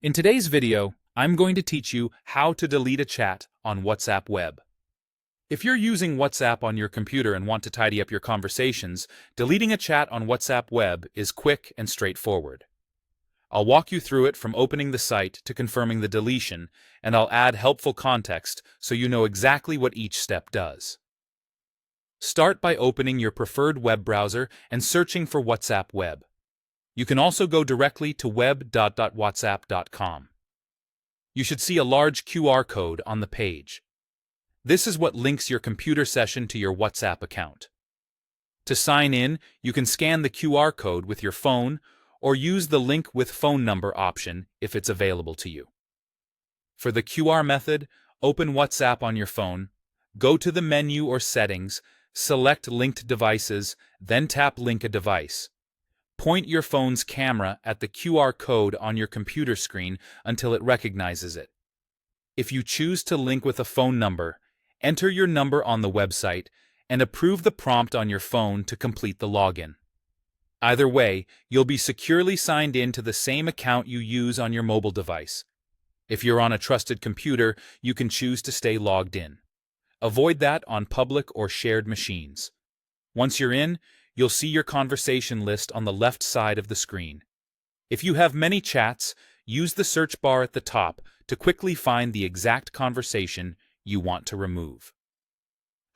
In today's video, I'm going to teach you how to delete a chat on WhatsApp Web. If you're using WhatsApp on your computer and want to tidy up your conversations, deleting a chat on WhatsApp Web is quick and straightforward. I'll walk you through it from opening the site to confirming the deletion, and I'll add helpful context so you know exactly what each step does. Start by opening your preferred web browser and searching for WhatsApp Web. You can also go directly to web.whatsapp.com. You should see a large QR code on the page. This is what links your computer session to your WhatsApp account. To sign in, you can scan the QR code with your phone or use the link with phone number option if it's available to you. For the QR method, open WhatsApp on your phone, go to the menu or settings, select linked devices, then tap link a device. Point your phone's camera at the QR code on your computer screen until it recognizes it. If you choose to link with a phone number, enter your number on the website and approve the prompt on your phone to complete the login. Either way, you'll be securely signed in to the same account you use on your mobile device. If you're on a trusted computer, you can choose to stay logged in. Avoid that on public or shared machines. Once you're in, you'll see your conversation list on the left side of the screen. If you have many chats, use the search bar at the top to quickly find the exact conversation you want to remove.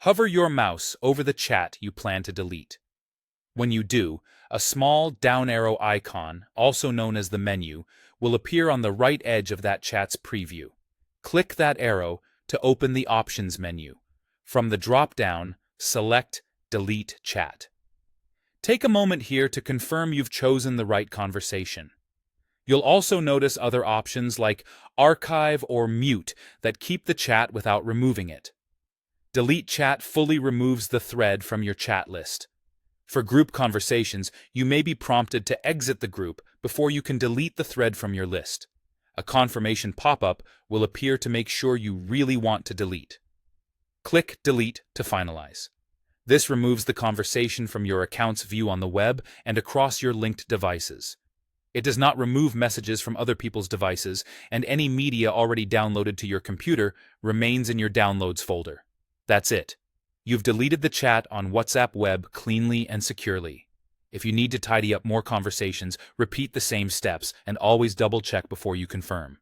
Hover your mouse over the chat you plan to delete. When you do, a small down arrow icon, also known as the menu, will appear on the right edge of that chat's preview. Click that arrow to open the Options menu. From the drop-down, select Delete Chat. Take a moment here to confirm you've chosen the right conversation. You'll also notice other options like Archive or Mute that keep the chat without removing it. Delete Chat fully removes the thread from your chat list. For group conversations, you may be prompted to exit the group before you can delete the thread from your list. A confirmation pop-up will appear to make sure you really want to delete. Click Delete to finalize. This removes the conversation from your account's view on the web and across your linked devices. It does not remove messages from other people's devices, and any media already downloaded to your computer remains in your Downloads folder. That's it. You've deleted the chat on WhatsApp Web cleanly and securely. If you need to tidy up more conversations, repeat the same steps and always double-check before you confirm.